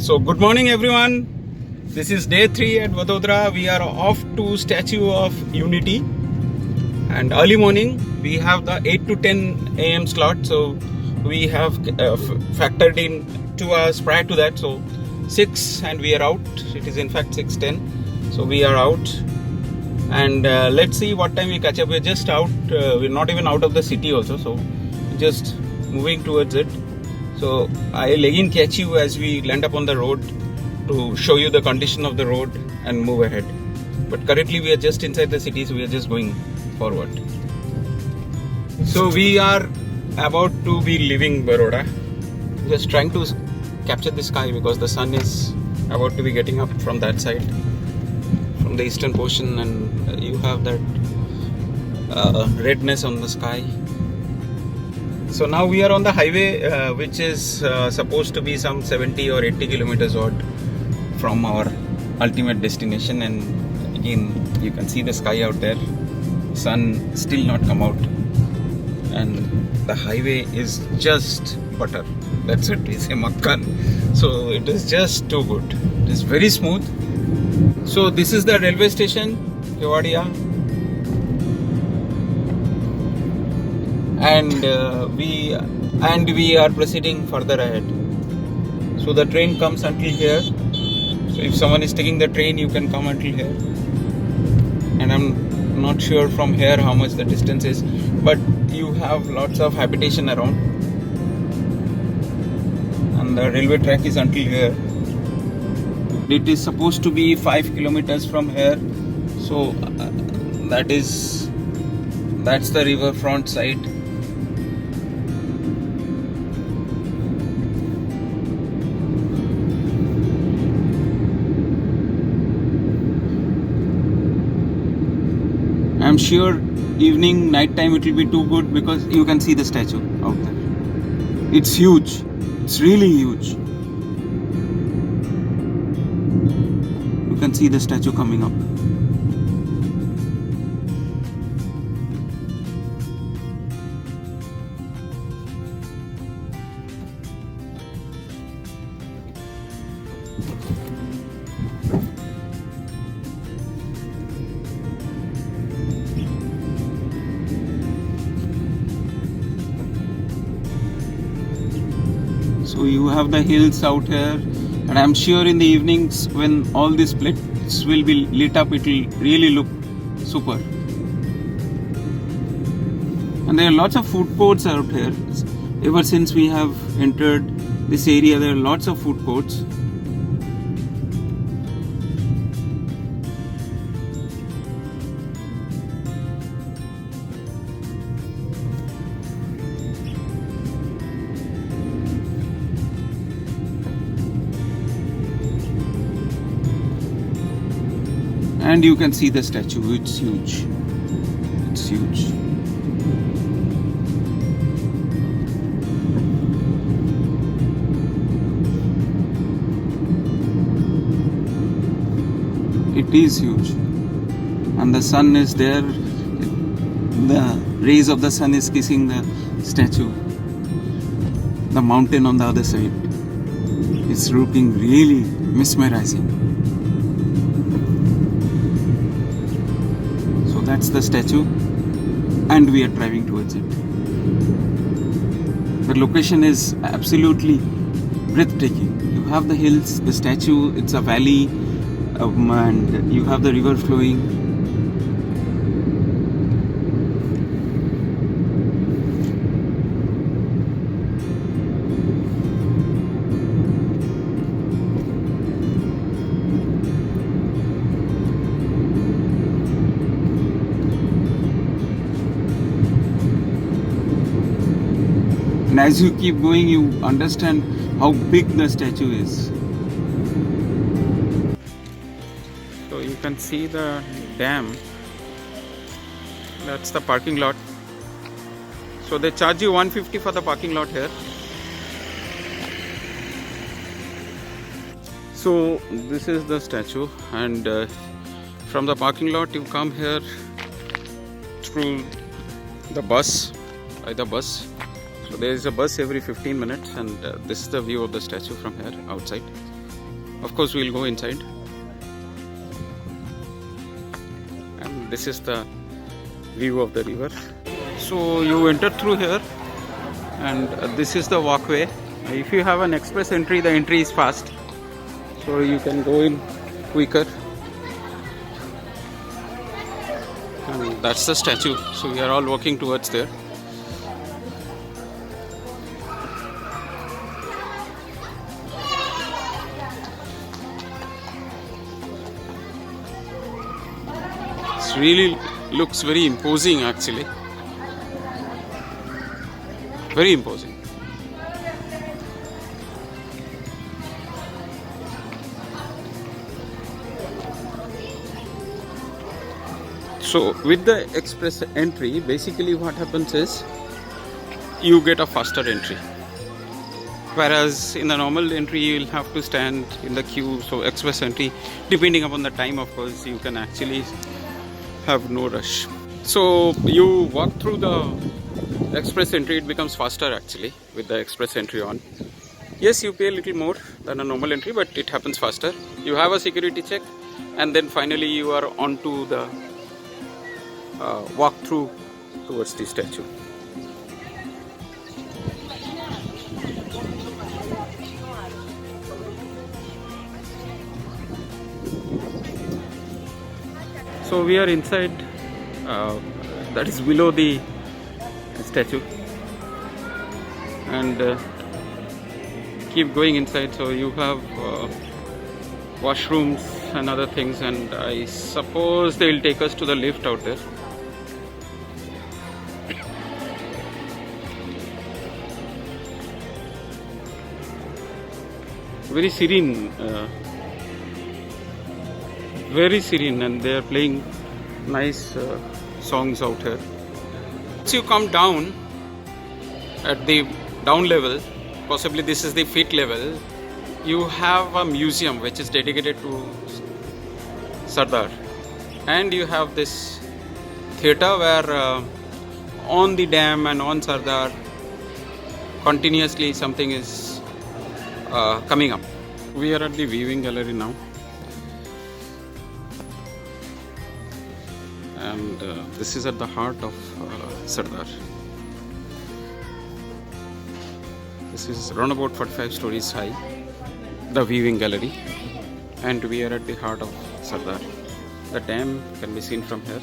So good morning everyone. This is day 3 at Vadodara. We are off to Statue of Unity, and early morning we have the 8 to 10 a.m. slot. So we have factored in 2 hours prior to that. So 6 and we are out. It is in fact 6:10. So we are out, and let's see what time we catch up. We're just out. We're not even out of the city also. So just moving towards it. So I'll again catch you as we land up on the road to show you the condition of the road and move ahead. But currently we are just inside the city, so we are just going forward. So we are about to be leaving Baroda. Just trying to capture the sky because the sun is about to be getting up from that side, from the eastern portion, and you have that redness on the sky. So now we are on the highway, which is supposed to be some 70 or 80 kilometers odd from our ultimate destination. And again, you can see the sky out there. Sun still not come out, and the highway is just butter. That's it. It's a makkan. So it is just too good. It is very smooth. So this is the railway station, Kewadia. And we are proceeding further ahead. So the train comes until here. So if someone is taking the train, you can come until here. And I'm not sure from here how much the distance is, but you have lots of habitation around. And the railway track is until here. It is supposed to be 5 kilometers from here. So that's the river front side. I'm sure night time it will be too good because you can see the statue out there. It's huge. It's really huge. You can see the statue coming up. So you have the hills out here, and I'm sure in the evenings when all these plates will be lit up, it will really look super. And there are lots of food courts out here. Ever since we have entered this area, there are lots of food courts. And you can see the statue. It's huge. It's huge. It is huge. And the sun is there. The rays of the sun is kissing the statue. The mountain on the other side is looking really mesmerizing. That's the statue, and we are driving towards it. The location is absolutely breathtaking. You have the hills, the statue, it's a valley, and you have the river flowing. And as you keep going, you understand how big the statue is. So you can see the dam. That's the parking lot. So they charge you 150 for the parking lot here. So this is the statue, and from the parking lot you come here through the bus, by the bus. So there is a bus every 15 minutes, and this is the view of the statue from here outside. Of course, we'll go inside. And this is the view of the river. So you enter through here, and this is the walkway. If you have an express entry, the entry is fast, so you can go in quicker. And that's the statue. So we are all walking towards there. It really looks very imposing, actually. Very imposing. So with the express entry, basically what happens is you get a faster entry. Whereas in the normal entry, you will have to stand in the queue. So express entry, depending upon the time, of course, you can actually have no rush. So you walk through the express entry, it becomes faster actually with the express entry on. Yes, you pay a little more than a normal entry, but it happens faster. You have a security check, and then finally you are onto the walk through towards the statue. So we are inside, that is below the statue, and keep going inside. So you have washrooms and other things, and I suppose they will take us to the lift out there. Very serene, and they are playing nice songs out here. Once you come down at the down level, possibly this is the feet level, you have a museum which is dedicated to Sardar, and you have this theatre where on the dam and on Sardar continuously something is coming up. We are at the viewing gallery now, and this is at the heart of Sardar. This is around about 45 stories high, the viewing gallery, and we are at the heart of Sardar. The dam can be seen from here.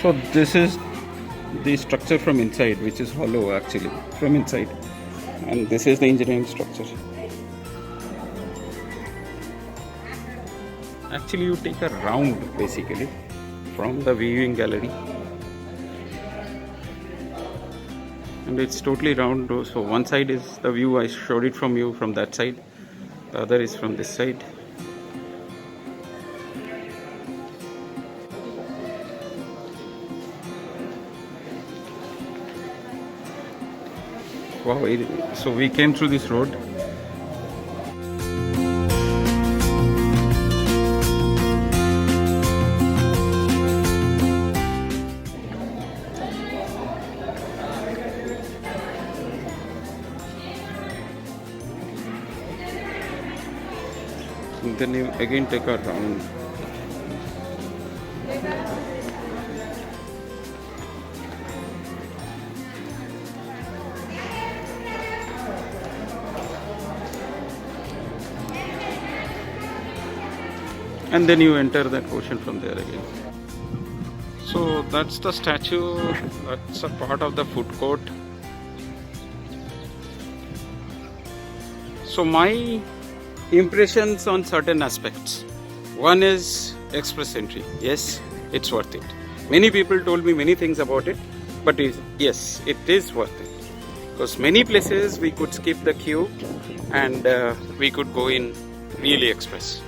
So this is the structure from inside, which is hollow actually from inside, and this is the engineering structure. Actually, you take a round basically from the viewing gallery, and it's totally round. So one side is the view I showed it from you from that side, the other is from this side. Wow, so we came through this road. And then you again take a round. And then you enter that portion from there again. So that's the statue, that's a part of the food court. So my impressions on certain aspects. One is express entry. Yes, it's worth it. Many people told me many things about it, but yes, it is worth it. Because many places we could skip the queue and we could go in really express.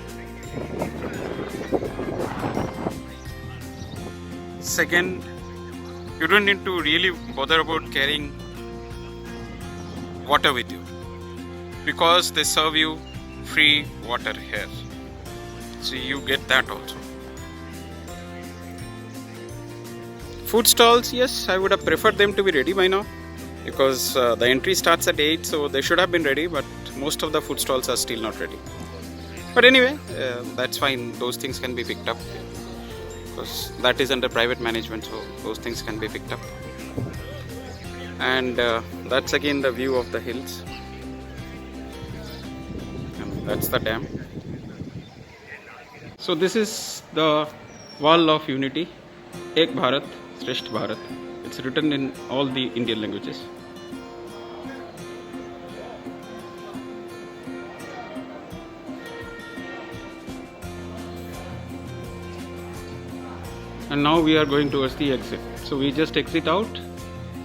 Second, you don't need to really bother about carrying water with you, because they serve you free water here. So you get that also. Food stalls, yes, I would have preferred them to be ready by now. because the entry starts at 8, so they should have been ready, but most of the food stalls are still not ready. But anyway, that's fine. Those things can be picked up because that is under private management, so those things can be picked up. And that's again the view of the hills, and that's the dam. So this is the wall of unity, Ek Bharat, Shresth Bharat. It's written in all the Indian languages. And now we are going towards the exit. So we just exit out,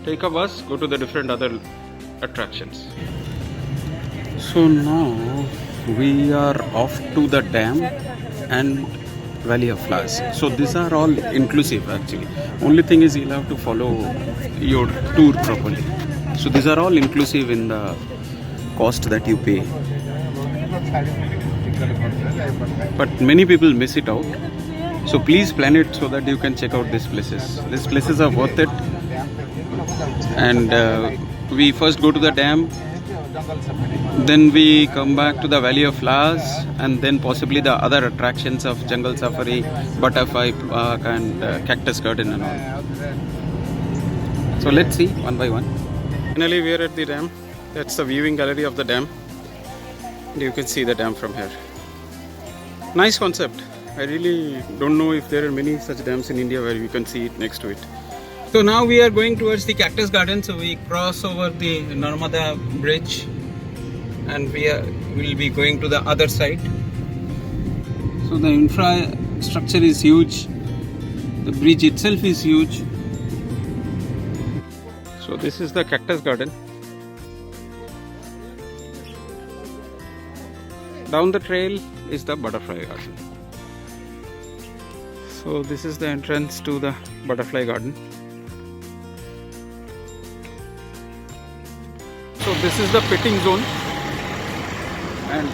take a bus, go to the different other attractions. So now we are off to the dam and Valley of Flowers. So these are all inclusive actually. Only thing is you'll have to follow your tour properly. So these are all inclusive in the cost that you pay. But many people miss it out. So please plan it so that you can check out these places. These places are worth it. And we first go to the dam, then we come back to the Valley of Flowers, and then possibly the other attractions of Jungle Safari, Butterfly Park and Cactus Garden and all. So let's see one by one. Finally we are at the dam. That's the viewing gallery of the dam. You can see the dam from here. Nice concept. I really don't know if there are many such dams in India where you can see it next to it. So now we are going towards the Cactus Garden. So we cross over the Narmada bridge and will be going to the other side. So the infrastructure is huge. The bridge itself is huge. So this is the Cactus Garden. Down the trail is the Butterfly Garden. So this is the entrance to the Butterfly Garden. So this is the petting zone, and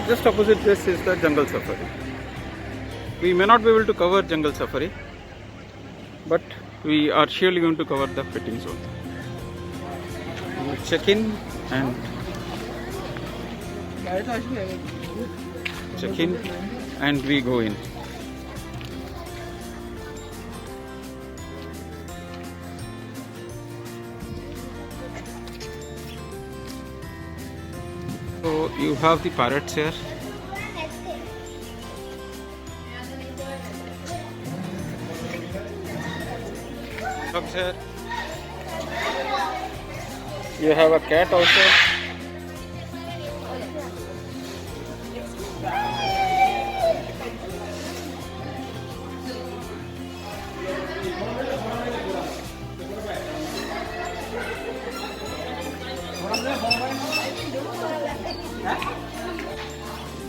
just opposite this is the Jungle Safari. We may not be able to cover Jungle Safari, but we are surely going to cover the petting zone. We check in and we go in. So you have the parrots here. Dogs here. You have a cat also.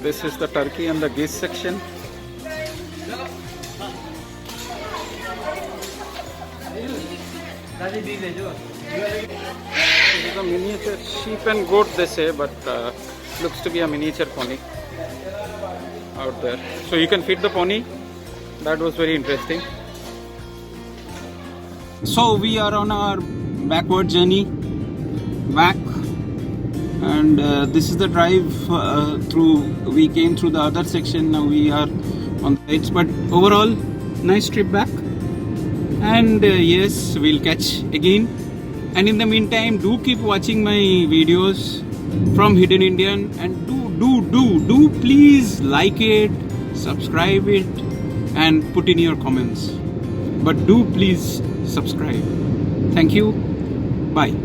This is the turkey and the geese section. This is a miniature sheep and goat, they say, but looks to be a miniature pony out there. So you can feed the pony. That was very interesting. So we are on our backward journey back, and this is the drive through. We came through the other section. Now we are on the sides, but overall nice trip back. And yes, we'll catch again. And in the meantime, do keep watching my videos from Hidden Indian, and do please like it, subscribe it, and put in your comments. But do please subscribe. Thank you. Bye.